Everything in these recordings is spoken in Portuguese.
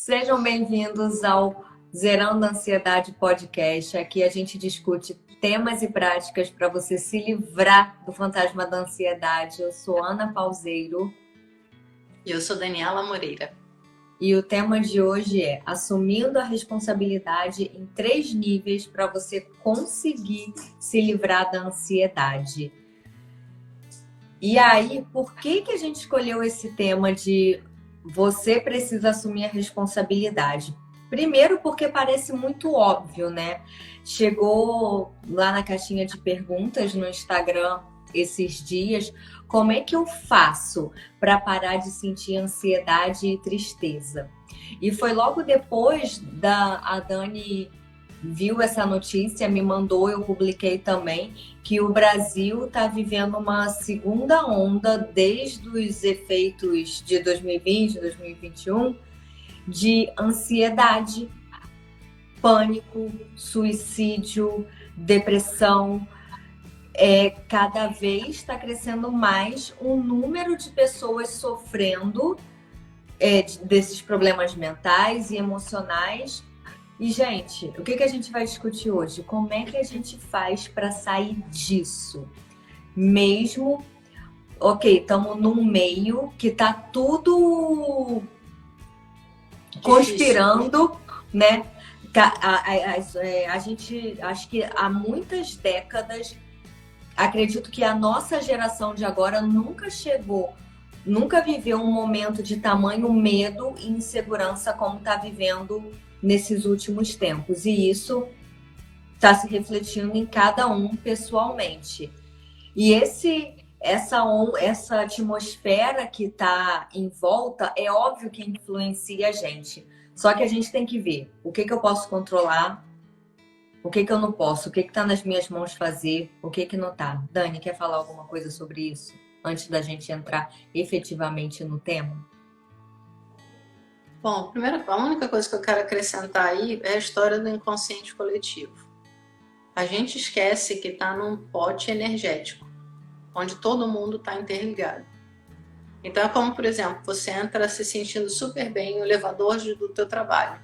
Sejam bem-vindos ao Zerando a Ansiedade Podcast. Aqui a gente discute temas e práticas para você se livrar do fantasma da ansiedade. Eu sou Ana Pauseiro. E eu sou Daniela Moreira. E o tema de hoje é assumindo a responsabilidade em 3 níveis para você conseguir se livrar da ansiedade. E aí, por que a gente escolheu esse tema de você precisa assumir a responsabilidade? Primeiro, porque parece muito óbvio, né? Chegou lá na caixinha de perguntas no Instagram esses dias, como é que eu faço para parar de sentir ansiedade e tristeza? E foi logo depois a Dani viu essa notícia, me mandou, eu publiquei também, que o Brasil está vivendo uma segunda onda desde os efeitos de 2020, 2021, de ansiedade, pânico, suicídio, depressão. Cada vez está crescendo mais o número de pessoas sofrendo desses problemas mentais e emocionais. E, gente, o que a gente vai discutir hoje? Como é que a gente faz para sair disso? Mesmo, estamos num meio que tá tudo conspirando, né? A gente, acho que há muitas décadas, acredito que a nossa geração de agora nunca viveu um momento de tamanho medo e insegurança como está vivendo nesses últimos tempos. E isso está se refletindo em cada um pessoalmente. E essa atmosfera que está em volta, é óbvio que influencia a gente. Só que a gente tem que ver o que eu posso controlar, o que eu não posso, o que está nas minhas mãos fazer, o que não está. Dani, quer falar alguma coisa sobre isso? Antes da gente entrar efetivamente no tema? Bom, primeiro, a única coisa que eu quero acrescentar aí é a história do inconsciente coletivo. A gente esquece que está num pote energético, onde todo mundo está interligado. Então é como, por exemplo, você entra se sentindo super bem no elevador do teu trabalho.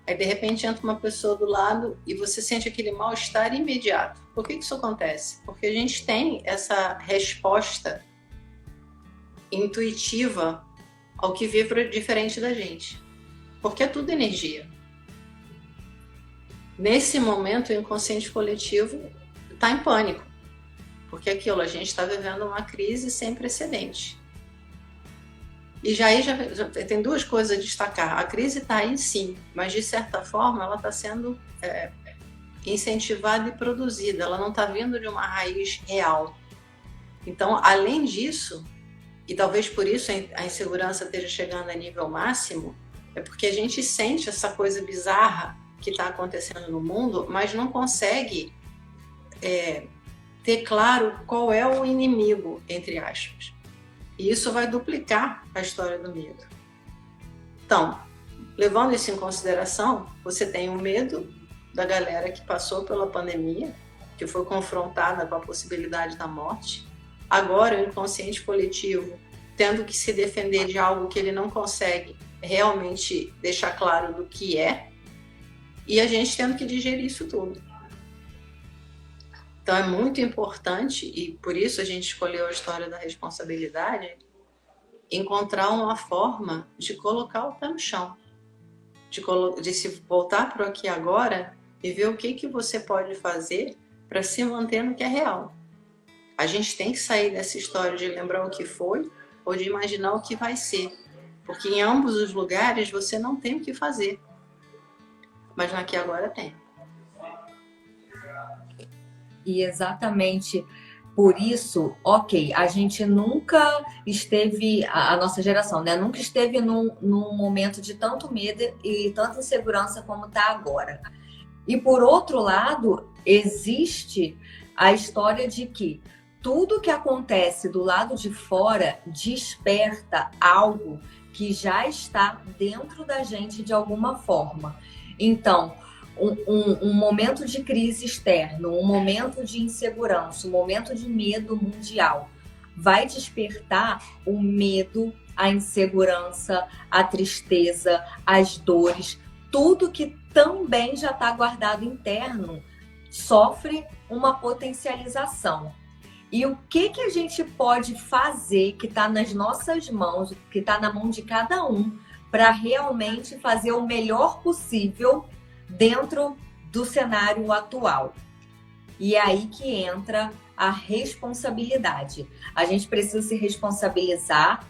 Aí, de repente, entra uma pessoa do lado e você sente aquele mal-estar imediato. Por que isso acontece? Porque a gente tem essa resposta intuitiva ao que vibra diferente da gente. Porque é tudo energia. Nesse momento, o inconsciente coletivo está em pânico. Porque a gente está vivendo uma crise sem precedente. E já tem 2 coisas a destacar. A crise está aí sim, mas de certa forma ela está sendo incentivada e produzida. Ela não está vindo de uma raiz real. Então, além disso, e talvez por isso a insegurança esteja chegando a nível máximo, é porque a gente sente essa coisa bizarra que está acontecendo no mundo, mas não consegue ter claro qual é o inimigo, entre aspas. E isso vai duplicar a história do medo. Então, levando isso em consideração, você tem o medo da galera que passou pela pandemia, que foi confrontada com a possibilidade da morte. Agora, o inconsciente coletivo tendo que se defender de algo que ele não consegue realmente deixar claro do que é, e a gente tendo que digerir isso tudo. Então é muito importante, e por isso a gente escolheu a história da responsabilidade, encontrar uma forma de colocar o pé no chão, de se voltar para o aqui e agora e ver o que você pode fazer para se manter no que é real. A gente tem que sair dessa história de lembrar o que foi ou de imaginar o que vai ser, porque em ambos os lugares você não tem o que fazer, mas no aqui e agora tem. E exatamente por isso, a gente nunca esteve, a nossa geração, né? Nunca esteve num momento de tanto medo e tanta insegurança como está agora. E por outro lado, existe a história de que tudo que acontece do lado de fora desperta algo que já está dentro da gente de alguma forma. Então, um momento de crise externo, um momento de insegurança, um momento de medo mundial vai despertar o medo a insegurança, a tristeza, as dores, tudo que também já está guardado interno, sofre uma potencialização. E o que a gente pode fazer, que está nas nossas mãos, que está na mão de cada um, para realmente fazer o melhor possível dentro do cenário atual? E é aí que entra a responsabilidade. A gente precisa se responsabilizar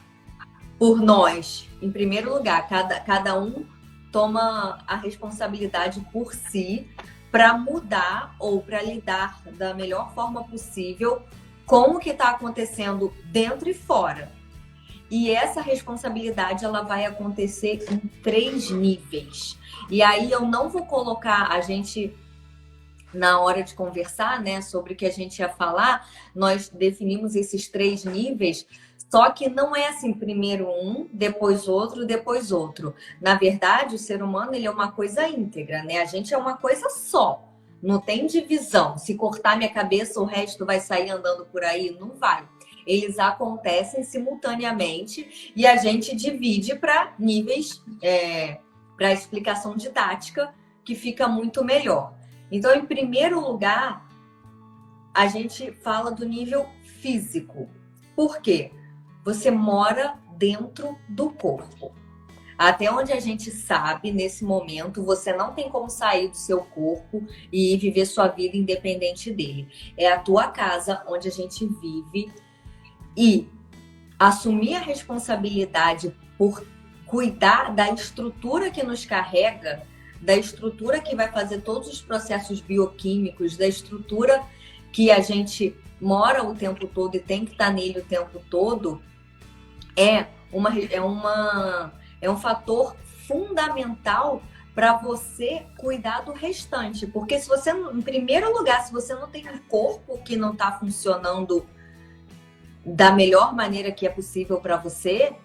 por nós. Em primeiro lugar, cada um toma a responsabilidade por si para mudar ou para lidar da melhor forma possível com o que está acontecendo dentro e fora. E essa responsabilidade ela vai acontecer em 3 níveis. E aí eu não vou colocar a gente na hora de conversar, né, sobre o que a gente ia falar, nós definimos esses 3 níveis, só que não é assim, primeiro um, depois outro, depois outro. Na verdade, o ser humano ele é uma coisa íntegra, né? A gente é uma coisa só. Não tem divisão. Se cortar minha cabeça, o resto vai sair andando por aí? Não vai. Eles acontecem simultaneamente e a gente divide para níveis, para explicação didática, que fica muito melhor. Então, em primeiro lugar, a gente fala do nível físico. Por quê? Você mora dentro do corpo. Até onde a gente sabe, nesse momento, você não tem como sair do seu corpo e viver sua vida independente dele. É a tua casa onde a gente vive e assumir a responsabilidade por cuidar da estrutura que nos carrega, da estrutura que vai fazer todos os processos bioquímicos, da estrutura que a gente mora o tempo todo e tem que estar nele o tempo todo, é um fator fundamental para você cuidar do restante. Porque se você, em primeiro lugar, se você não tem um corpo que não está funcionando da melhor maneira que é possível para você,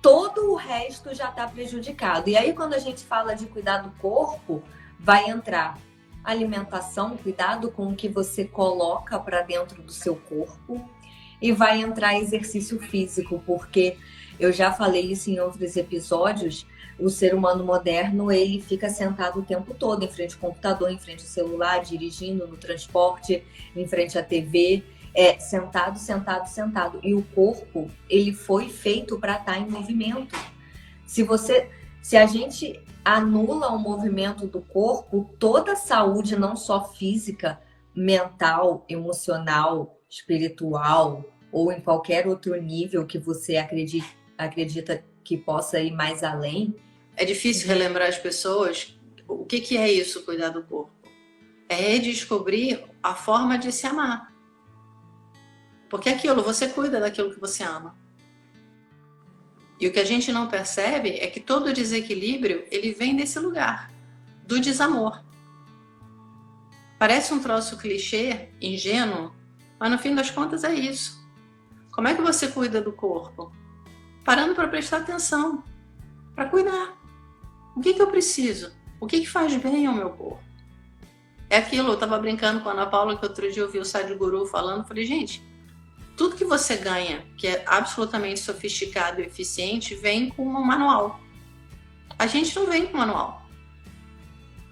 todo o resto já está prejudicado. E aí, quando a gente fala de cuidar do corpo, vai entrar alimentação, cuidado com o que você coloca para dentro do seu corpo, e vai entrar exercício físico, porque eu já falei isso em outros episódios, o ser humano moderno, ele fica sentado o tempo todo em frente ao computador, em frente ao celular, dirigindo, no transporte, em frente à TV, sentado. E o corpo, ele foi feito para estar em movimento. Se a gente anula o movimento do corpo, toda a saúde, não só física, mental, emocional, espiritual, ou em qualquer outro nível que você acredita que possa ir mais além. É difícil relembrar as pessoas o que é isso, cuidar do corpo. É redescobrir a forma de se amar. Porque você cuida daquilo que você ama. E o que a gente não percebe é que todo desequilíbrio, ele vem desse lugar, do desamor. Parece um troço clichê, ingênuo, mas no fim das contas é isso. Como é que você cuida do corpo? Parando para prestar atenção, para cuidar. O que eu preciso? O que faz bem ao meu corpo? É aquilo, eu estava brincando com a Ana Paula, que outro dia eu vi o Sadhguru falando, falei, gente, tudo que você ganha, que é absolutamente sofisticado e eficiente, vem com um manual. A gente não vem com manual.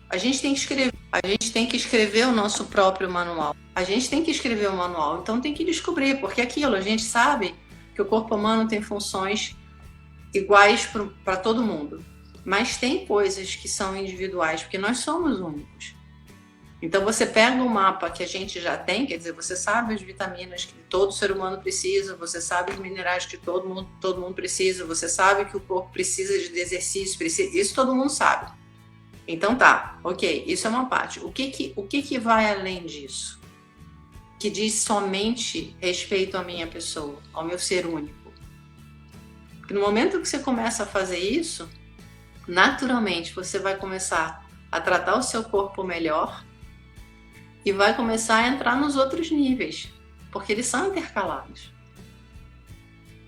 A gente tem que escrever o nosso próprio manual. A gente tem que escrever o manual, então tem que descobrir, porque a gente sabe que o corpo humano tem funções iguais para todo mundo, mas tem coisas que são individuais, porque nós somos únicos. Então você pega o mapa que a gente já tem, quer dizer, você sabe as vitaminas que todo ser humano precisa, você sabe os minerais que todo mundo precisa, você sabe que o corpo precisa de exercício, isso todo mundo sabe. Então tá, ok, isso é uma parte. O que vai além disso? Que diz somente respeito à minha pessoa, ao meu ser único. Porque no momento que você começa a fazer isso, naturalmente você vai começar a tratar o seu corpo melhor e vai começar a entrar nos outros níveis, porque eles são intercalados.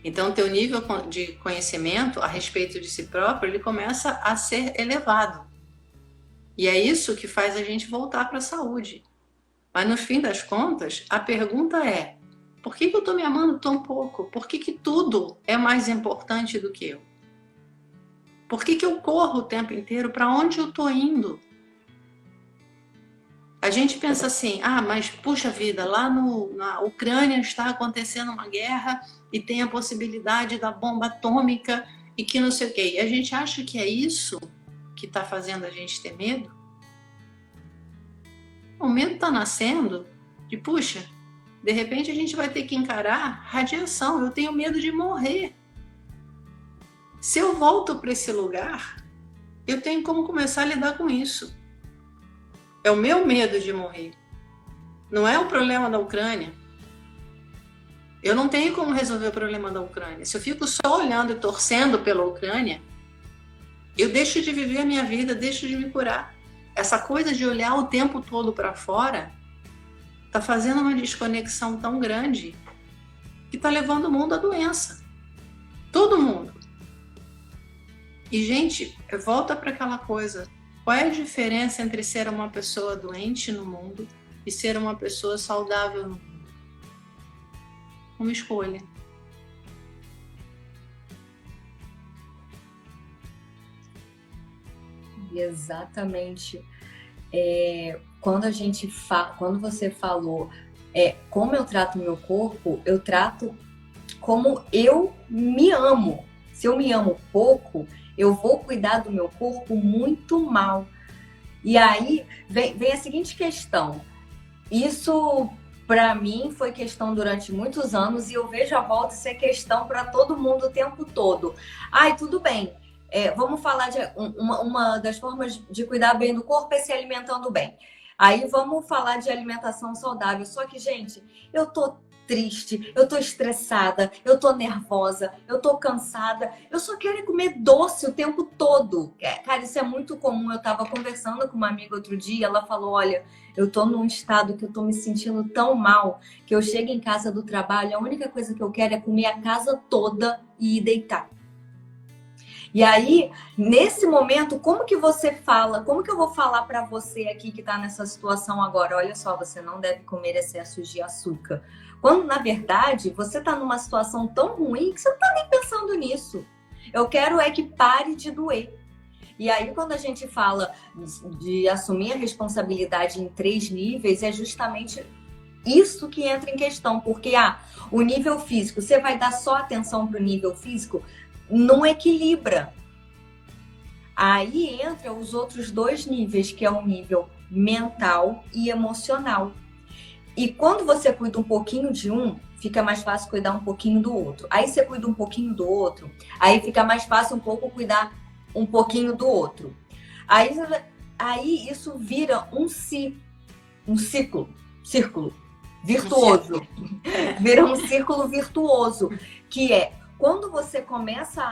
Então, o teu nível de conhecimento a respeito de si próprio, ele começa a ser elevado. E é isso que faz a gente voltar para a saúde. Mas, no fim das contas, a pergunta é, Por que eu estou me amando tão pouco? Por que tudo é mais importante do que eu? Por que eu corro o tempo inteiro? Para onde eu estou indo? A gente pensa assim, mas puxa vida, lá na Ucrânia está acontecendo uma guerra e tem a possibilidade da bomba atômica e que não sei o quê. E a gente acha que é isso que está fazendo a gente ter medo? O medo está nascendo de, puxa, de repente a gente vai ter que encarar radiação, eu tenho medo de morrer. Se eu volto para esse lugar, eu tenho como começar a lidar com isso. É o meu medo de morrer. Não é o problema da Ucrânia. Eu não tenho como resolver o problema da Ucrânia. Se eu fico só olhando e torcendo pela Ucrânia, eu deixo de viver a minha vida, deixo de me curar. Essa coisa de olhar o tempo todo para fora está fazendo uma desconexão tão grande que está levando o mundo à doença. Todo mundo. E, gente, volta para aquela coisa. Qual é a diferença entre ser uma pessoa doente no mundo e ser uma pessoa saudável no mundo? Uma escolha. Exatamente. Quando você falou como eu trato meu corpo, eu trato como eu me amo. Se eu me amo pouco, eu vou cuidar do meu corpo muito mal. E aí vem a seguinte questão. Isso, para mim, foi questão durante muitos anos e eu vejo a volta ser questão para todo mundo o tempo todo. Tudo bem. Vamos falar de uma das formas de cuidar bem do corpo é se alimentando bem. Aí vamos falar de alimentação saudável. Só que, gente, eu tô triste, eu tô estressada, eu tô nervosa, eu tô cansada, eu só quero comer doce o tempo todo. Cara, isso é muito comum. Eu tava conversando com uma amiga outro dia, ela falou, olha, eu tô num estado que eu tô me sentindo tão mal, que eu chego em casa do trabalho, a única coisa que eu quero é comer a casa toda e ir deitar. E aí, nesse momento, como que você fala? Como que eu vou falar para você aqui que tá nessa situação agora? Olha só, você não deve comer excessos de açúcar. Quando, na verdade, você tá numa situação tão ruim que você não tá nem pensando nisso. Eu quero que pare de doer. E aí, quando a gente fala de assumir a responsabilidade em 3 níveis, é justamente isso que entra em questão. Porque, o nível físico, você vai dar só atenção pro nível físico? Não equilibra. Aí entra os outros 2 níveis, que é o nível mental e emocional. E quando você cuida um pouquinho de um, fica mais fácil cuidar um pouquinho do outro. Aí você cuida um pouquinho do outro, aí fica mais fácil um pouco cuidar um pouquinho do outro. Aí isso vira um círculo virtuoso. Vira um círculo virtuoso, que é quando você começa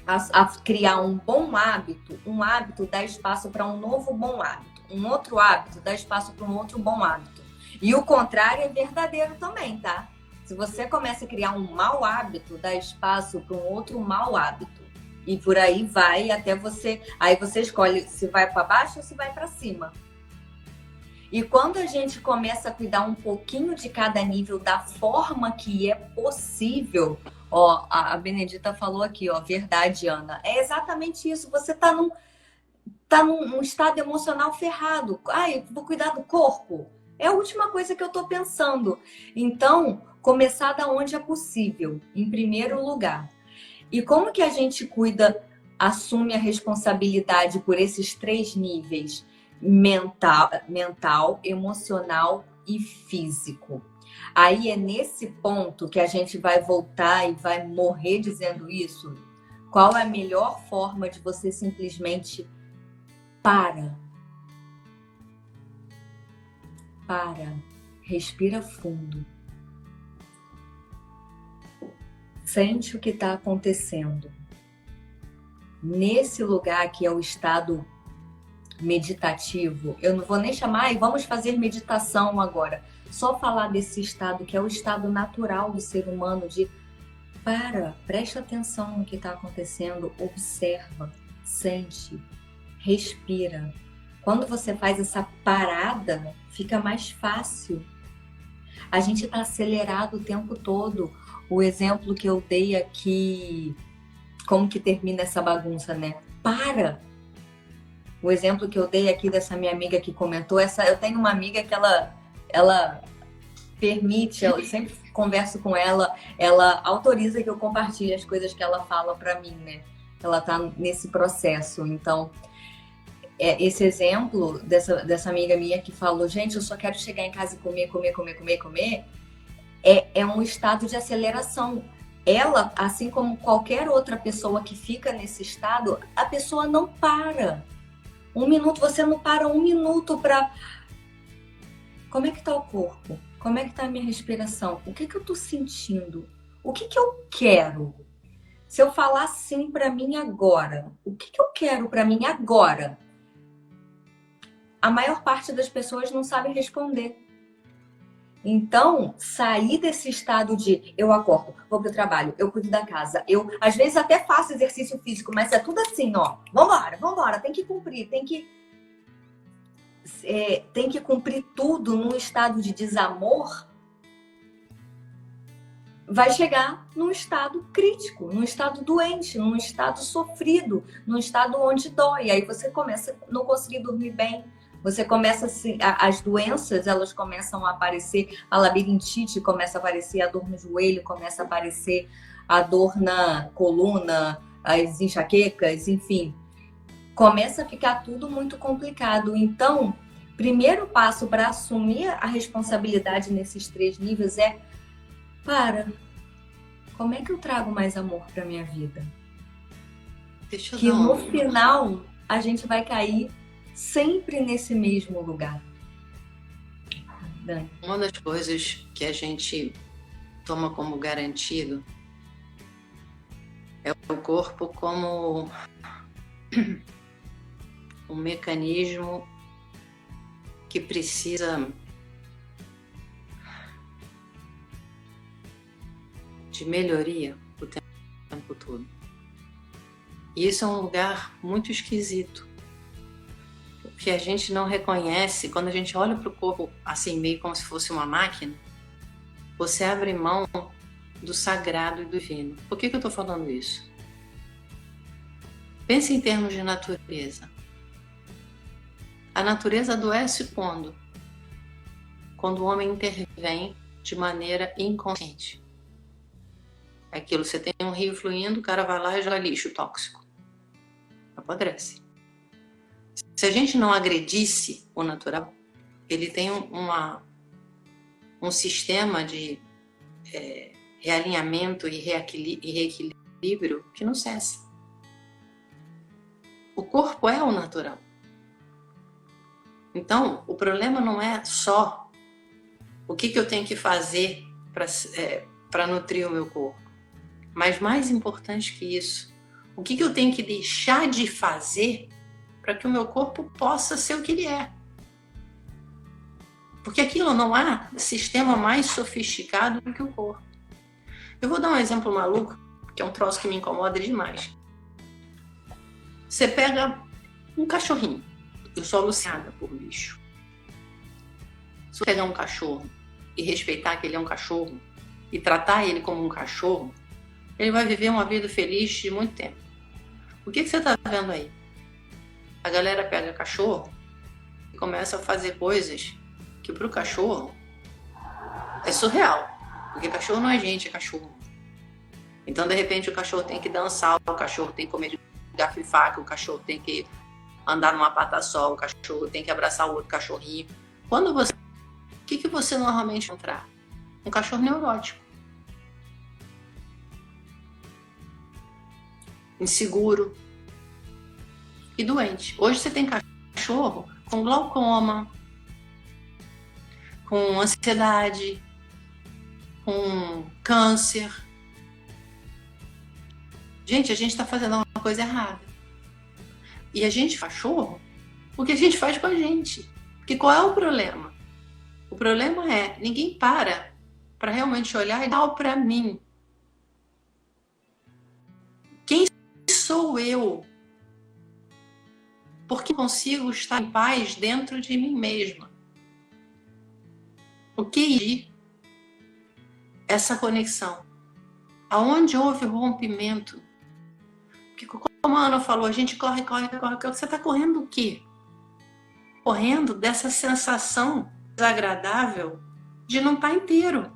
a criar um bom hábito, um hábito dá espaço para um novo bom hábito. Um outro hábito dá espaço para um outro bom hábito. E o contrário é verdadeiro também, tá? Se você começa a criar um mau hábito, dá espaço para um outro mau hábito. E por aí vai até você... Aí você escolhe se vai para baixo ou se vai para cima. E quando a gente começa a cuidar um pouquinho de cada nível da forma que é possível, a Benedita falou aqui, verdade, Ana. É exatamente isso. Você tá num estado emocional ferrado. Eu vou cuidar do corpo. É a última coisa que eu tô pensando. Então, começar da onde é possível, em primeiro lugar. E como que a gente assume a responsabilidade por esses 3 níveis? Mental, emocional e físico. Aí é nesse ponto que a gente vai voltar e vai morrer dizendo isso. Qual é a melhor forma de você simplesmente para, respira fundo, sente o que está acontecendo. Nesse lugar que é o estado meditativo, eu não vou nem chamar, vamos fazer meditação agora. Só falar desse estado que é o estado natural do ser humano de presta atenção no que está acontecendo, observa, sente, respira. Quando você faz essa parada, fica mais fácil. A gente está acelerado o tempo todo. O exemplo que eu dei aqui, como que termina essa bagunça, né? Para! O exemplo que eu dei aqui dessa minha amiga que comentou, eu tenho uma amiga que ela permite, eu sempre converso com ela autoriza que eu compartilhe as coisas que ela fala para mim, né? Ela tá nesse processo. Então, esse exemplo dessa amiga minha que falou, gente, eu só quero chegar em casa e comer, é um estado de aceleração. Ela, assim como qualquer outra pessoa que fica nesse estado, a pessoa não para. Você não para um minuto para... Como é que tá o corpo? Como é que tá a minha respiração? O que eu tô sentindo? O que eu quero? Se eu falar sim para mim agora, o que eu quero para mim agora? A maior parte das pessoas não sabe responder. Então, sair desse estado de eu acordo, vou pro trabalho, eu cuido da casa, eu às vezes até faço exercício físico, mas é tudo assim, ó. Vambora, tem que cumprir, tem que cumprir tudo num estado de desamor, vai chegar num estado crítico, num estado doente, num estado sofrido, num estado onde dói. Aí você começa a não conseguir dormir bem, você começa as doenças, elas começam a aparecer, a labirintite começa a aparecer, a dor no joelho começa a aparecer, a dor na coluna, as enxaquecas, enfim. Começa a ficar tudo muito complicado. Então, primeiro passo para assumir a responsabilidade nesses 3 níveis é como é que eu trago mais amor para minha vida? Que no final a gente vai cair sempre nesse mesmo lugar. Dani. Uma das coisas que a gente toma como garantido é o corpo como um mecanismo que precisa de melhoria o tempo todo. E isso é um lugar muito esquisito, porque a gente não reconhece. Quando a gente olha para o corpo assim, meio como se fosse uma máquina, você abre mão do sagrado e do divino. Por que eu estou falando isso? Pense em termos de natureza. A natureza adoece quando? Quando o homem intervém de maneira inconsciente. Aquilo, você tem um rio fluindo, o cara vai lá e joga lixo tóxico. Apodrece. Se a gente não agredisse o natural, ele tem um sistema de realinhamento e reequilíbrio que não cessa. O corpo é o natural. Então, o problema não é só o que eu tenho que fazer para nutrir o meu corpo. Mas mais importante que isso, o que eu tenho que deixar de fazer para que o meu corpo possa ser o que ele é. Porque aquilo não há sistema mais sofisticado do que o corpo. Eu vou dar um exemplo maluco, que é um troço que me incomoda demais. Você pega um cachorrinho. Eu sou alucinada por bicho. Se eu pegar um cachorro e respeitar que ele é um cachorro e tratar ele como um cachorro, ele vai viver uma vida feliz de muito tempo. O que você está vendo aí? A galera pega cachorro e começa a fazer coisas que para o cachorro é surreal. Porque cachorro não é gente, é cachorro. Então, de repente, o cachorro tem que dançar, o cachorro tem que comer de garfo e faca, o cachorro tem que andar numa pata só, o cachorro tem que abraçar o outro cachorrinho. O que você normalmente encontrar? Um cachorro neurótico. Inseguro e doente. Hoje você tem cachorro com glaucoma, com ansiedade, com câncer. Gente, a gente está fazendo uma coisa errada. E a gente cachorro porque a gente faz com a gente. Porque qual é o problema? O problema é, ninguém para realmente olhar e dar para mim. Quem sou eu? Porque consigo estar em paz dentro de mim mesma. O que essa conexão. Aonde houve rompimento? Porque, como a Ana falou, a gente corre. Você está correndo o quê? Correndo dessa sensação desagradável de não estar inteiro.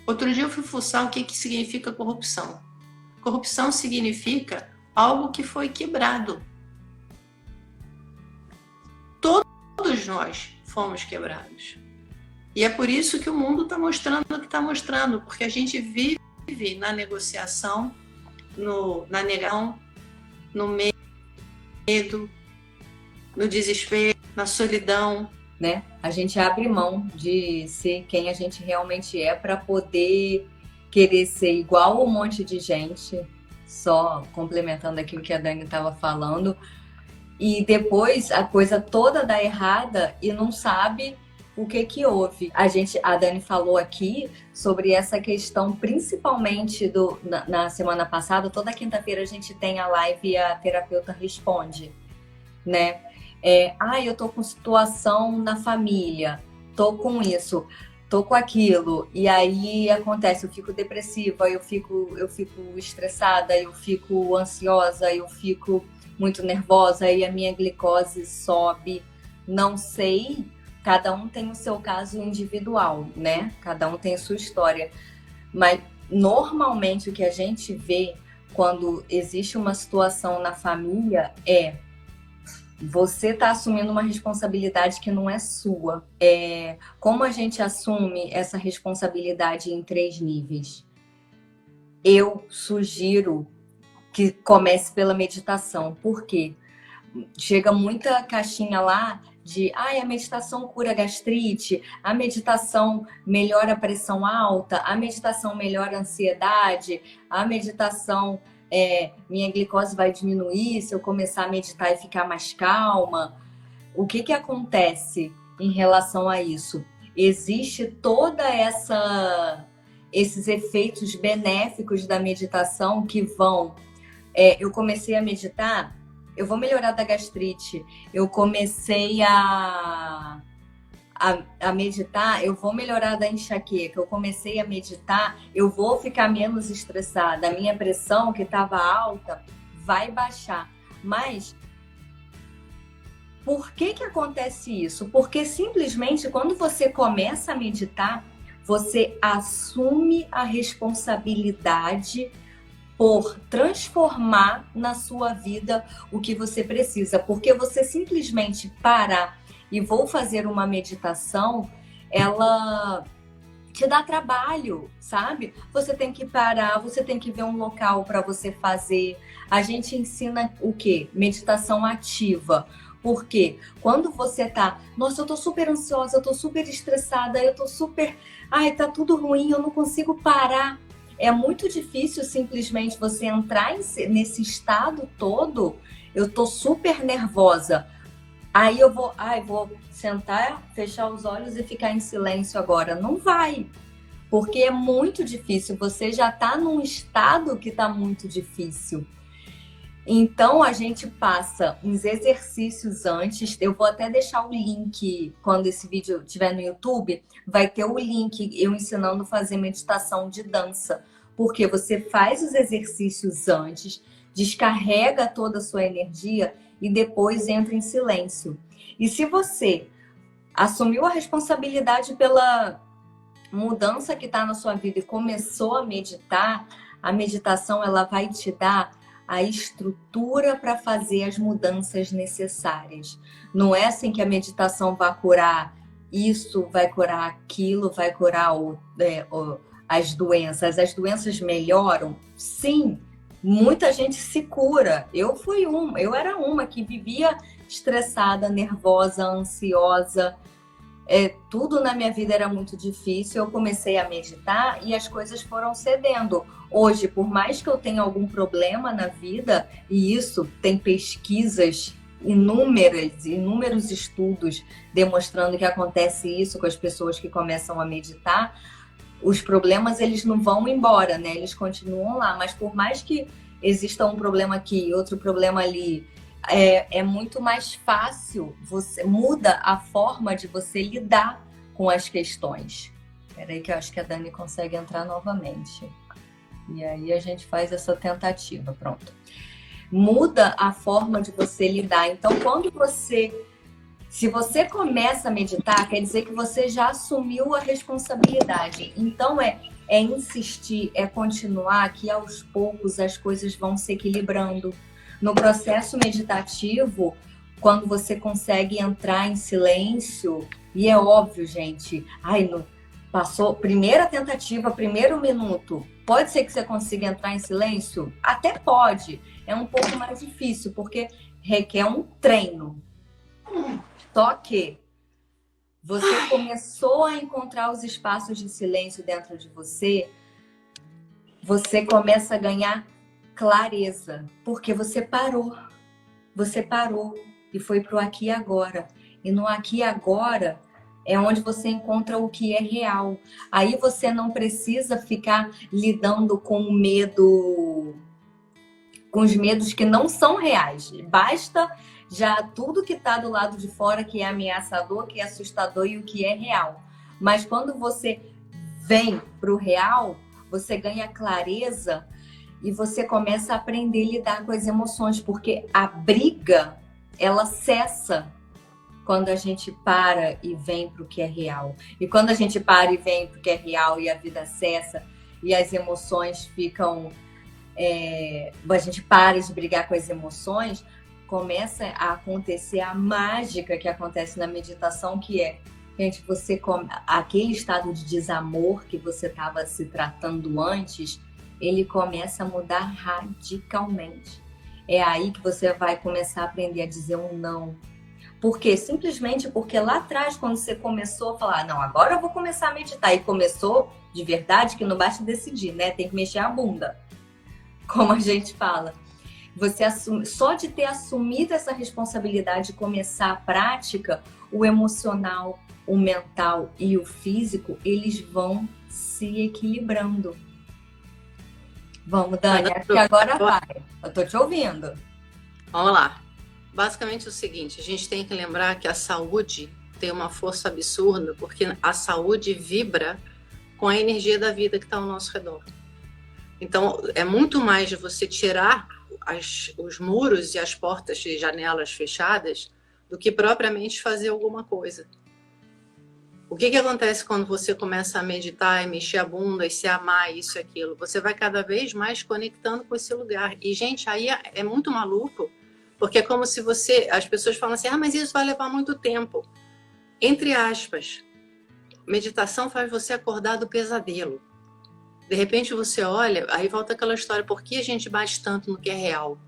Outro dia eu fui fuçar o que significa corrupção. Corrupção significa algo que foi quebrado. Todos nós fomos quebrados. E é por isso que o mundo está mostrando o que está mostrando, porque a gente vive na negociação, na negação, no medo, no desespero, na solidão. Né? A gente abre mão de ser quem a gente realmente é para poder querer ser igual a um monte de gente, só complementando aquilo que a Dani estava falando, e depois a coisa toda dá errada e não sabe o que houve. A Dani falou aqui sobre essa questão, principalmente na semana passada. Toda quinta-feira a gente tem a live e a terapeuta responde, né? Eu tô com situação na família, tô com isso, tô com aquilo, e aí acontece, eu fico depressiva, eu fico estressada, eu fico ansiosa, eu fico muito nervosa, e a minha glicose sobe, não sei, cada um tem o seu caso individual, né? Cada um tem a sua história, mas normalmente o que a gente vê quando existe uma situação na família você está assumindo uma responsabilidade que não é sua. Como a gente assume essa responsabilidade em 3 níveis? Eu sugiro que comece pela meditação. Por quê? Chega muita caixinha lá de a meditação cura gastrite, a meditação melhora a pressão alta, a meditação melhora a ansiedade, a meditação... minha glicose vai diminuir se eu começar a meditar e ficar mais calma. O que acontece em relação a isso? Existe toda esses efeitos benéficos da meditação que vão... eu comecei a meditar, eu vou melhorar da gastrite. Eu comecei a meditar, eu vou melhorar da enxaqueca. Eu comecei a meditar, eu vou ficar menos estressada. A minha pressão, que estava alta, vai baixar. Mas por que acontece isso? Porque simplesmente quando você começa a meditar, você assume a responsabilidade por transformar na sua vida o que você precisa. Porque você simplesmente parar e vou fazer uma meditação, ela te dá trabalho, sabe? Você tem que parar, você tem que ver um local para você fazer. A gente ensina o quê? Meditação ativa. Porque quando você tá, nossa, eu tô super ansiosa, eu tô super estressada, eu tô super, tá tudo ruim, eu não consigo parar. É muito difícil simplesmente você entrar nesse estado todo. Eu tô super nervosa. Aí eu vou sentar, fechar os olhos e ficar em silêncio agora. Não vai, porque é muito difícil. Você já está num estado que está muito difícil. Então, a gente passa uns exercícios antes. Eu vou até deixar o link, quando esse vídeo estiver no YouTube, vai ter o link eu ensinando a fazer meditação de dança. Porque você faz os exercícios antes, descarrega toda a sua energia e depois entra em silêncio. E se você assumiu a responsabilidade pela mudança que está na sua vida e começou a meditar, a meditação ela vai te dar a estrutura para fazer as mudanças necessárias. Não é assim que a meditação vai curar isso, vai curar aquilo, vai curar as doenças. As doenças melhoram? Sim. Muita gente se cura. Eu era uma que vivia estressada, nervosa, ansiosa. Tudo na minha vida era muito difícil. Eu comecei a meditar e as coisas foram cedendo. Hoje, por mais que eu tenha algum problema na vida, e isso tem pesquisas inúmeros estudos demonstrando que acontece isso com as pessoas que começam a meditar, os problemas eles não vão embora, né? Eles continuam lá, mas por mais que exista um problema aqui, outro problema ali, é muito mais fácil, você muda a forma de você lidar com as questões. Peraí que eu acho que a Dani consegue entrar novamente. E aí a gente faz essa tentativa, pronto. Muda a forma de você lidar. Então, se você começa a meditar, quer dizer que você já assumiu a responsabilidade. Então, é insistir, é continuar, que aos poucos as coisas vão se equilibrando. No processo meditativo, quando você consegue entrar em silêncio, e é óbvio, gente, passou primeira tentativa, primeiro minuto, pode ser que você consiga entrar em silêncio? Até pode. É um pouco mais difícil, porque requer um treino. Só que você começou a encontrar os espaços de silêncio dentro de você, você começa a ganhar clareza, porque você parou. Você parou e foi pro aqui e agora. E no aqui e agora é onde você encontra o que é real. Aí você não precisa ficar lidando com o medo, com os medos que não são reais. Basta já tudo que está do lado de fora, que é ameaçador, que é assustador e o que é real. Mas quando você vem para o real, você ganha clareza e você começa a aprender a lidar com as emoções, porque a briga, ela cessa quando a gente para e vem para o que é real. E quando a gente para e vem para o que é real e a vida cessa e as emoções ficam... a gente para de brigar com as emoções, começa a acontecer a mágica que acontece na meditação, que é, gente, aquele estado de desamor que você estava se tratando antes, ele começa a mudar radicalmente. É aí que você vai começar a aprender a dizer um não. Por quê? Simplesmente porque lá atrás, quando você começou a falar, não, agora eu vou começar a meditar, e começou de verdade, que não basta decidir, né? Tem que mexer a bunda, como a gente fala. Você só de ter assumido essa responsabilidade e começar a prática, o emocional, o mental e o físico, eles vão se equilibrando. Vamos, Dani, acho que agora vai. Eu tô te ouvindo. Vamos lá. Basicamente é o seguinte, a gente tem que lembrar que a saúde tem uma força absurda, porque a saúde vibra com a energia da vida que está ao nosso redor. Então, é muito mais de você tirar os muros e as portas e janelas fechadas do que propriamente fazer alguma coisa. O que acontece quando você começa a meditar e mexer a bunda e se amar, isso e aquilo? Você vai cada vez mais conectando com esse lugar. E, gente, aí é muito maluco, porque é como se as pessoas falam assim, mas isso vai levar muito tempo. Entre aspas, meditação faz você acordar do pesadelo. De repente você olha, aí volta aquela história, por que a gente bate tanto no que é real?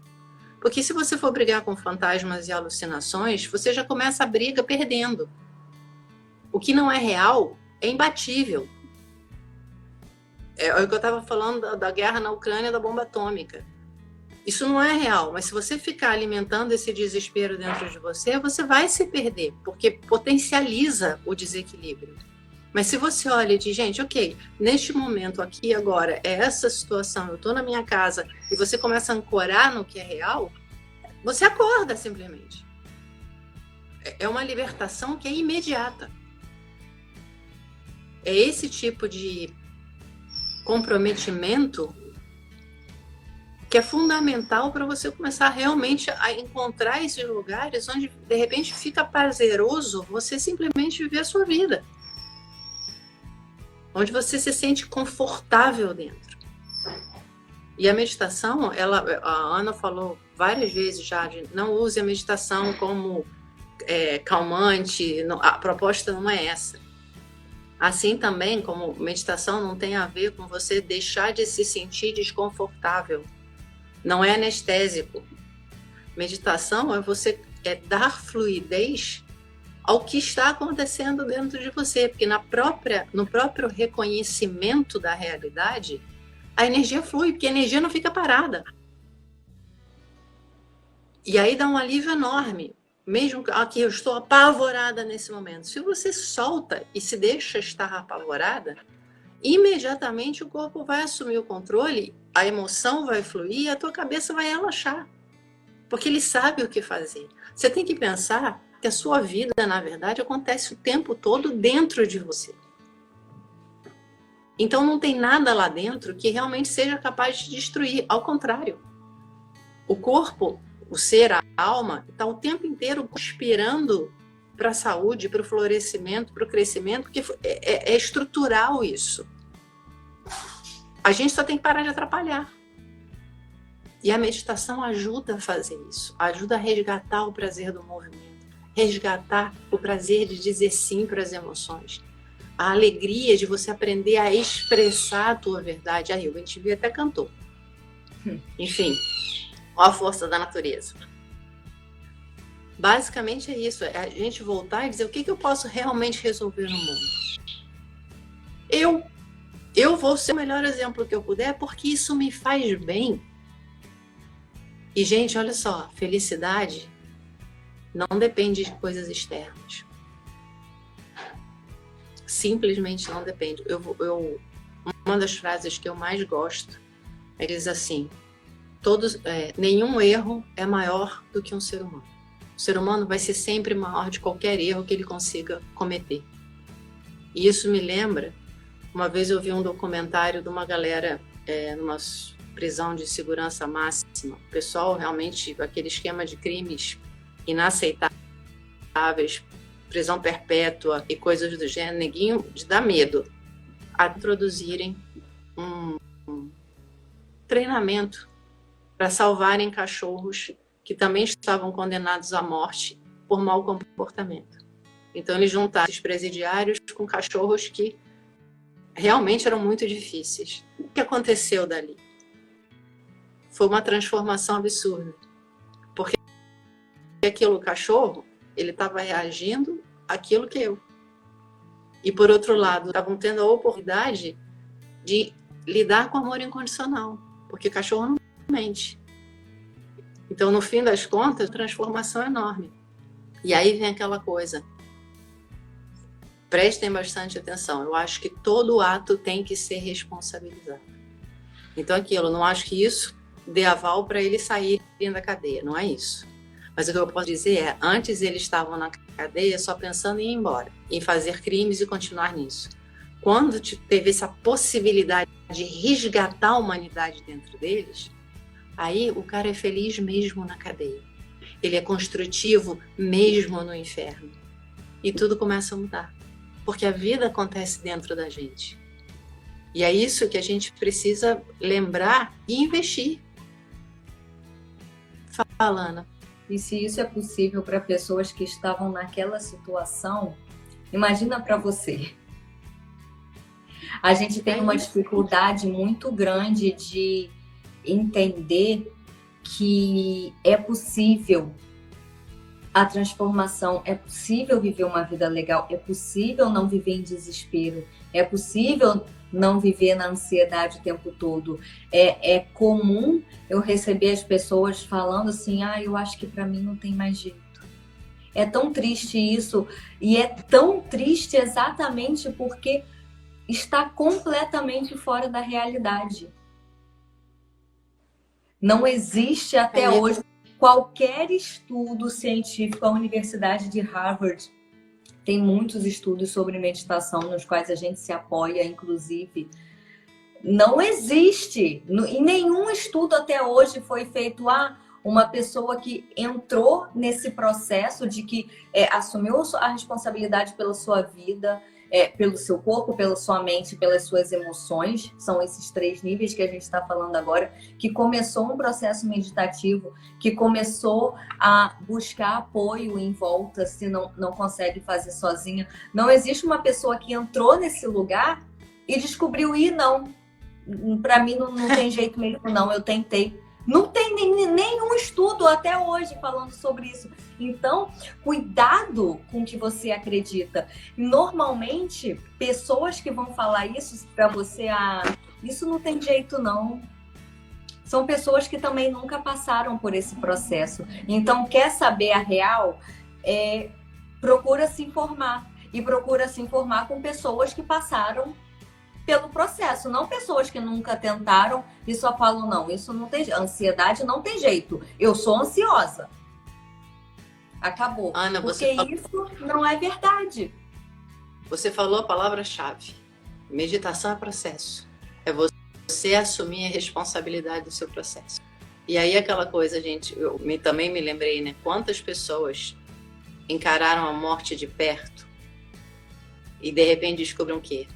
Porque se você for brigar com fantasmas e alucinações, você já começa a briga perdendo. O que não é real é imbatível. É o que eu estava falando da guerra na Ucrânia, da bomba atômica. Isso não é real, mas se você ficar alimentando esse desespero dentro de você, você vai se perder, porque potencializa o desequilíbrio. Mas se você olha e diz, gente, ok, neste momento aqui agora, é essa situação, eu estou na minha casa, e você começa a ancorar no que é real, você acorda simplesmente. É uma libertação que é imediata. É esse tipo de comprometimento que é fundamental para você começar realmente a encontrar esses lugares onde, de repente, fica prazeroso você simplesmente viver a sua vida. Onde você se sente confortável dentro. E a meditação, a Ana falou várias vezes já, de não use a meditação como calmante, a proposta não é essa. Assim também, como meditação não tem a ver com você deixar de se sentir desconfortável. Não é anestésico. Meditação é você dar fluidez ao que está acontecendo dentro de você, porque no próprio reconhecimento da realidade, a energia flui, porque a energia não fica parada. E aí dá um alívio enorme, mesmo que eu estou apavorada nesse momento. Se você solta e se deixa estar apavorada, imediatamente o corpo vai assumir o controle, a emoção vai fluir e a tua cabeça vai relaxar, porque ele sabe o que fazer. Você tem que pensar que a sua vida, na verdade, acontece o tempo todo dentro de você. Então não tem nada lá dentro que realmente seja capaz de destruir. Ao contrário, o corpo, o ser, a alma, está o tempo inteiro conspirando para a saúde, para o florescimento, para o crescimento, porque é estrutural isso. A gente só tem que parar de atrapalhar. E a meditação ajuda a fazer isso, ajuda a resgatar o prazer do movimento, resgatar o prazer de dizer sim para as emoções, a alegria de você aprender a expressar a tua verdade. Aí, a gente viu até cantou. Enfim, olha a força da natureza. Basicamente é isso, é a gente voltar e dizer o que eu posso realmente resolver no mundo. Eu vou ser o melhor exemplo que eu puder, porque isso me faz bem. E, gente, olha só, felicidade não depende de coisas externas. Simplesmente não depende. Uma das frases que eu mais gosto é dizer assim: nenhum erro é maior do que um ser humano. O ser humano vai ser sempre maior de qualquer erro que ele consiga cometer. E isso me lembra, uma vez eu vi um documentário de uma galera numa prisão de segurança máxima. O pessoal realmente, aquele esquema de crimes inaceitáveis, prisão perpétua e coisas do gênero, neguinho, de dar medo, a introduzirem um treinamento para salvarem cachorros que também estavam condenados à morte por mau comportamento. Então eles juntaram esses presidiários com cachorros que realmente eram muito difíceis. O que aconteceu dali? Foi uma transformação absurda. Porque o cachorro, ele estava reagindo àquilo que eu. E, por outro lado, estavam tendo a oportunidade de lidar com amor incondicional. Porque cachorro não mente. Então, no fim das contas, a transformação é enorme. E aí vem aquela coisa. Prestem bastante atenção. Eu acho que todo ato tem que ser responsabilizado. Então, eu não acho que isso dê aval para eles saírem da cadeia. Não é isso. Mas o que eu posso dizer é, antes eles estavam na cadeia só pensando em ir embora, em fazer crimes e continuar nisso. Quando teve essa possibilidade de resgatar a humanidade dentro deles, aí o cara é feliz mesmo na cadeia. Ele é construtivo mesmo no inferno. E tudo começa a mudar. Porque a vida acontece dentro da gente. E é isso que a gente precisa lembrar e investir. Fala, Ana. E se isso é possível para pessoas que estavam naquela situação, imagina para você. A gente tem uma dificuldade muito grande de entender que é possível a transformação, é possível viver uma vida legal, é possível não viver em desespero, é possível não viver na ansiedade o tempo todo. É comum eu receber as pessoas falando assim, eu acho que para mim não tem mais jeito. É tão triste isso, e é tão triste exatamente porque está completamente fora da realidade. Não existe até hoje qualquer estudo científico. A Universidade de Harvard tem muitos estudos sobre meditação nos quais a gente se apoia, inclusive. Não existe, em nenhum estudo até hoje foi feito uma pessoa que entrou nesse processo de que assumiu a responsabilidade pela sua vida, pelo seu corpo, pela sua mente, pelas suas emoções. São esses 3 níveis que a gente está falando agora, que começou um processo meditativo, que começou a buscar apoio em volta, se não consegue fazer sozinha. Não existe uma pessoa que entrou nesse lugar e descobriu, não, para mim não tem jeito mesmo não, eu tentei. Não tem nenhum estudo até hoje falando sobre isso. Então, cuidado com o que você acredita. Normalmente, pessoas que vão falar isso para você, isso não tem jeito não, são pessoas que também nunca passaram por esse processo. Então, quer saber a real? Procura se informar. E procura se informar com pessoas que passaram pelo processo, não pessoas que nunca tentaram e só falam, não, isso não tem jeito, ansiedade não tem jeito, eu sou ansiosa. Acabou. Ana, porque isso não é verdade. Você falou a palavra-chave. Meditação é processo. É você assumir a responsabilidade do seu processo. E aí aquela coisa, gente, também me lembrei, né? Quantas pessoas encararam a morte de perto e de repente descobriram que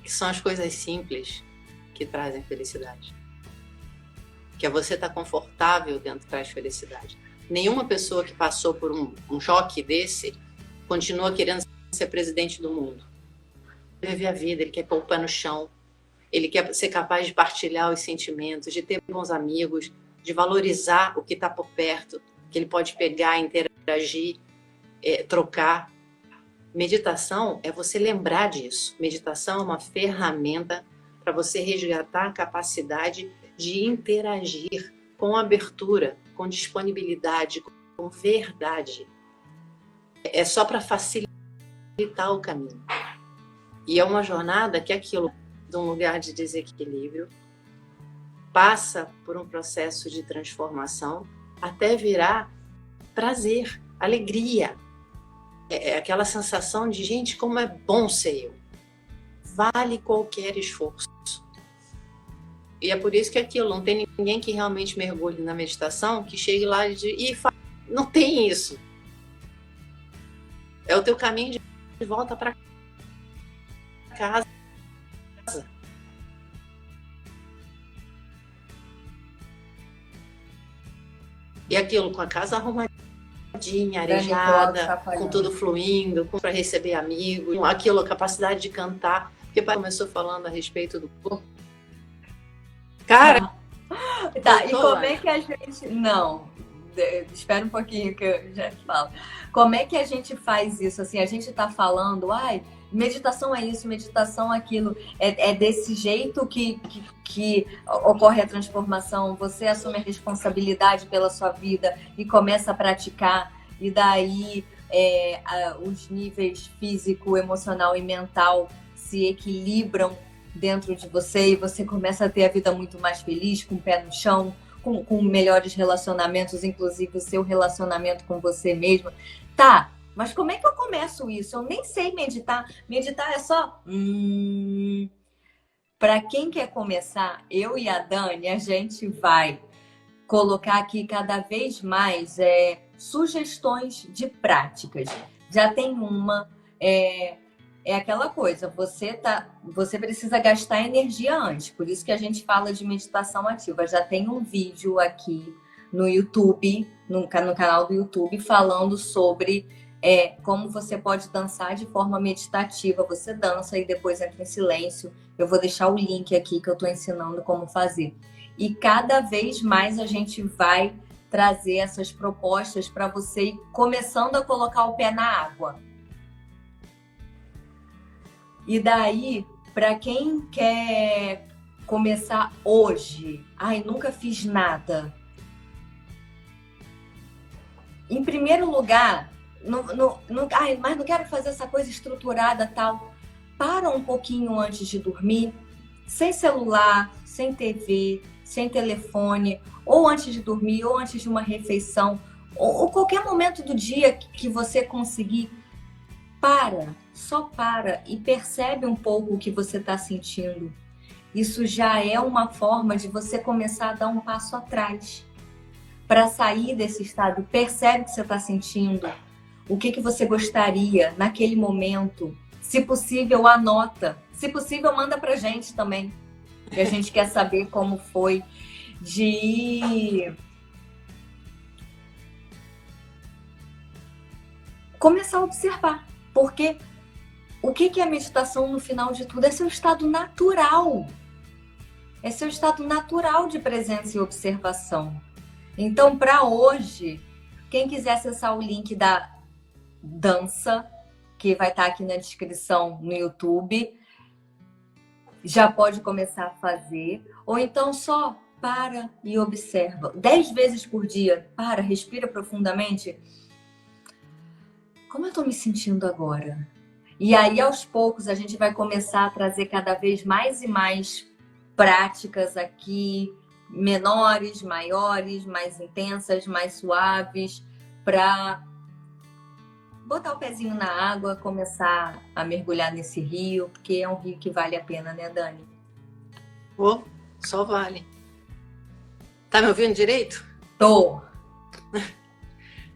são as coisas simples que trazem felicidade. Que é você estar confortável dentro traz felicidade. Nenhuma pessoa que passou por um choque desse continua querendo ser presidente do mundo. Ele quer viver a vida, ele quer pôr o pé no chão, ele quer ser capaz de partilhar os sentimentos, de ter bons amigos, de valorizar o que está por perto, que ele pode pegar, interagir, trocar. Meditação é você lembrar disso. Meditação é uma ferramenta para você resgatar a capacidade de interagir com abertura, com disponibilidade, com verdade. É só para facilitar o caminho. E é uma jornada que aquilo, de um lugar de desequilíbrio, passa por um processo de transformação até virar prazer, alegria. É aquela sensação de, gente, como é bom ser eu. Vale qualquer esforço. E é por isso que aquilo, não tem ninguém que realmente mergulhe na meditação que chegue lá e fala, não tem isso. É o teu caminho de volta para casa. E aquilo com a casa arrumadinha, arejada, com tudo fluindo, para receber amigos, aquilo, a capacidade de cantar. Porque o pai começou falando a respeito do corpo. Cara, tá, e como é que a gente... Não, espera um pouquinho que eu já te falo. Como é que a gente faz isso? Assim, a gente tá falando, meditação é isso, meditação é aquilo. É desse jeito que ocorre a transformação. Você assume a responsabilidade pela sua vida e começa a praticar. E daí os níveis físico, emocional e mental se equilibram dentro de você e você começa a ter a vida muito mais feliz, com o pé no chão, com melhores relacionamentos, inclusive o seu relacionamento com você mesma. Tá, mas como é que eu começo isso? Eu nem sei meditar. Meditar é só... Para quem quer começar, eu e a Dani, a gente vai colocar aqui cada vez mais sugestões de práticas. Já tem uma... É aquela coisa, você precisa gastar energia antes, por isso que a gente fala de meditação ativa. Já tem um vídeo aqui no YouTube, no canal do YouTube, falando sobre como você pode dançar de forma meditativa. Você dança e depois entra em silêncio. Eu vou deixar o link aqui que eu estou ensinando como fazer. E cada vez mais a gente vai trazer essas propostas para você ir começando a colocar o pé na água. E daí, para quem quer começar hoje, nunca fiz nada. Em primeiro lugar, mas não quero fazer essa coisa estruturada tal. Para um pouquinho antes de dormir, sem celular, sem TV, sem telefone, ou antes de dormir, ou antes de uma refeição, ou qualquer momento do dia que você conseguir. Só para e percebe um pouco o que você está sentindo. Isso já é uma forma de você começar a dar um passo atrás. Para sair desse estado, percebe o que você está sentindo, o que você gostaria naquele momento. Se possível, anota. Se possível, manda para a gente também. E a gente quer saber como foi de começar a observar. Porque o que é a meditação no final de tudo? É seu estado natural. É seu estado natural de presença e observação. Então, para hoje, quem quiser acessar o link da dança, que vai estar aqui na descrição no YouTube, já pode começar a fazer. Ou então só para e observa. 10 vezes por dia. Respira profundamente. Como eu estou me sentindo agora? E aí, aos poucos, a gente vai começar a trazer cada vez mais e mais práticas aqui, menores, maiores, mais intensas, mais suaves, para botar o pezinho na água, começar a mergulhar nesse rio, porque é um rio que vale a pena, né, Dani? Oh, só vale. Tá me ouvindo direito? Tô!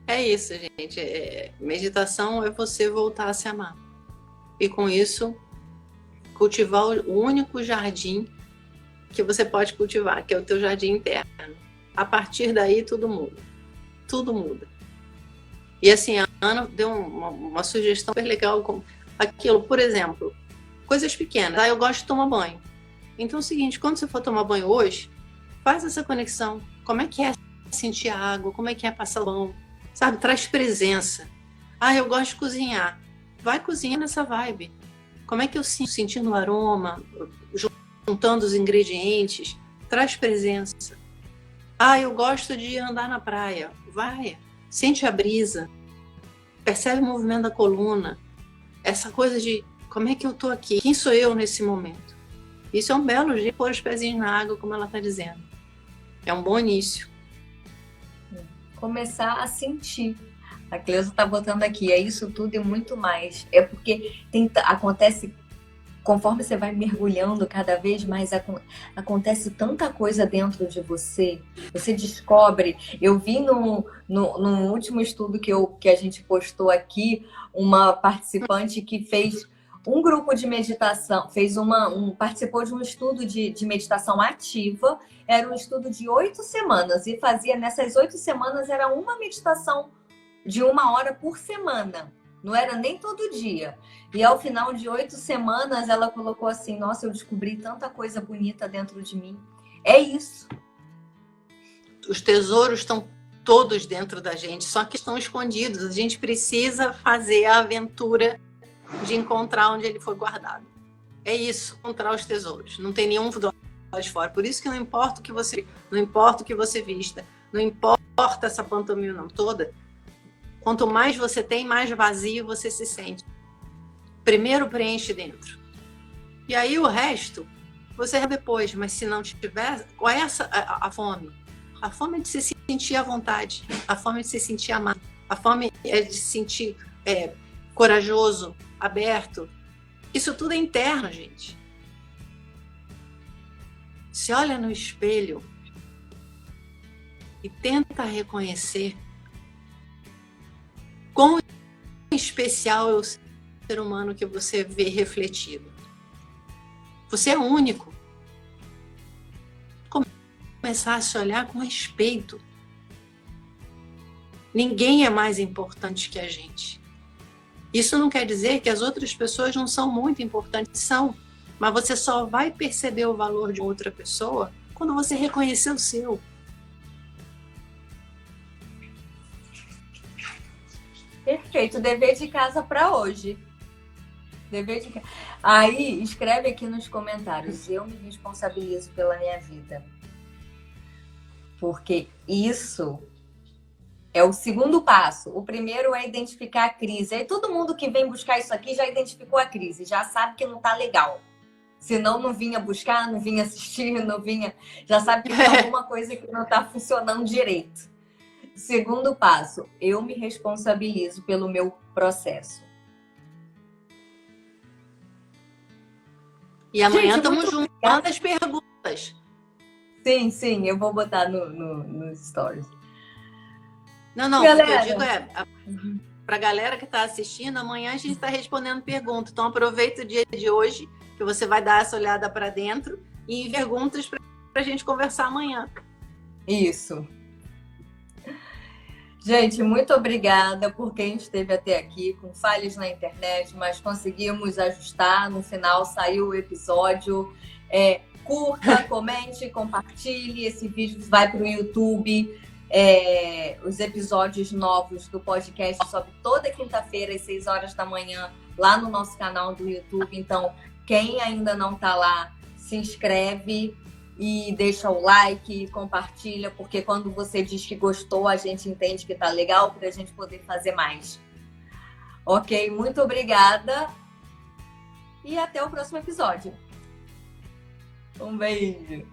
É isso, gente. Meditação é você voltar a se amar. E com isso, cultivar o único jardim que você pode cultivar, que é o teu jardim interno. A partir daí, tudo muda. Tudo muda. E assim, a Ana deu uma sugestão super legal com aquilo, por exemplo, coisas pequenas. Eu gosto de tomar banho. Então é o seguinte, quando você for tomar banho hoje, faz essa conexão. Como é que é sentir a água? Como é que é passar a mão? Sabe? Traz presença. Eu gosto de cozinhar. Vai cozinhar nessa vibe. Como é que eu sinto? Sentindo o aroma, juntando os ingredientes. Traz presença. Eu gosto de andar na praia. Vai. Sente a brisa. Percebe o movimento da coluna. Essa coisa de como é que eu tô aqui? Quem sou eu nesse momento? Isso é um belo jeito de pôr os pezinhos na água, como ela está dizendo. É um bom início. Começar a sentir. A Cleusa está botando aqui, é isso tudo e muito mais. É porque acontece, conforme você vai mergulhando cada vez mais, acontece tanta coisa dentro de você. Você descobre. Eu vi no último estudo que a gente postou aqui, uma participante que fez um grupo de meditação, participou de um estudo de meditação ativa. Era um estudo de 8 semanas e fazia nessas 8 semanas era uma meditação de 1 hora por semana. Não era nem todo dia. E ao final de 8 semanas ela colocou assim: nossa, eu descobri tanta coisa bonita dentro de mim. É isso. Os tesouros estão todos dentro da gente, só que estão escondidos. A gente precisa fazer a aventura de encontrar onde ele foi guardado. É isso, encontrar os tesouros. Não tem nenhum do lado de fora. Por isso que não importa o que você vista, não importa essa pantomima não toda. Quanto mais você tem, mais vazio você se sente. Primeiro preenche dentro. E aí o resto você depois, mas se não tiver, qual é a fome? A fome é de se sentir à vontade, a fome é de se sentir amado, a fome é de se sentir corajoso, aberto. Isso tudo é interno, gente. Se olha no espelho e tenta reconhecer quão especial é o ser humano que você vê refletido. Você é único. Começar a se olhar com respeito. Ninguém é mais importante que a gente. Isso não quer dizer que as outras pessoas não são muito importantes, são. Mas você só vai perceber o valor de outra pessoa quando você reconhecer o seu. Perfeito, dever de casa para hoje. Dever de casa. Aí, escreve aqui nos comentários: eu me responsabilizo pela minha vida. Porque isso é o segundo passo. O primeiro é identificar a crise. Aí todo mundo que vem buscar isso aqui já identificou a crise, já sabe que não tá legal. Senão não vinha buscar, não vinha assistir, não vinha... Já sabe que tem alguma coisa que não tá funcionando direito. Segundo passo, eu me responsabilizo pelo meu processo. E amanhã estamos juntos. Manda as perguntas. Sim, eu vou botar nos stories. Não, galera, o que eu digo é, para a galera que está assistindo, amanhã a gente está respondendo perguntas. Então aproveita o dia de hoje, que você vai dar essa olhada para dentro e perguntas para a gente conversar amanhã. Isso. Gente, muito obrigada por quem esteve até aqui, com falhas na internet, mas conseguimos ajustar. No final saiu o episódio. Curta, comente, compartilhe. Esse vídeo vai para o YouTube. Os episódios novos do podcast sobe toda quinta-feira às 6 horas da manhã lá no nosso canal do YouTube. Então, quem ainda não está lá, se inscreve e deixa o like, compartilha, porque quando você diz que gostou, a gente entende que tá legal para a gente poder fazer mais. Ok? Muito obrigada e até o próximo episódio. Um beijo!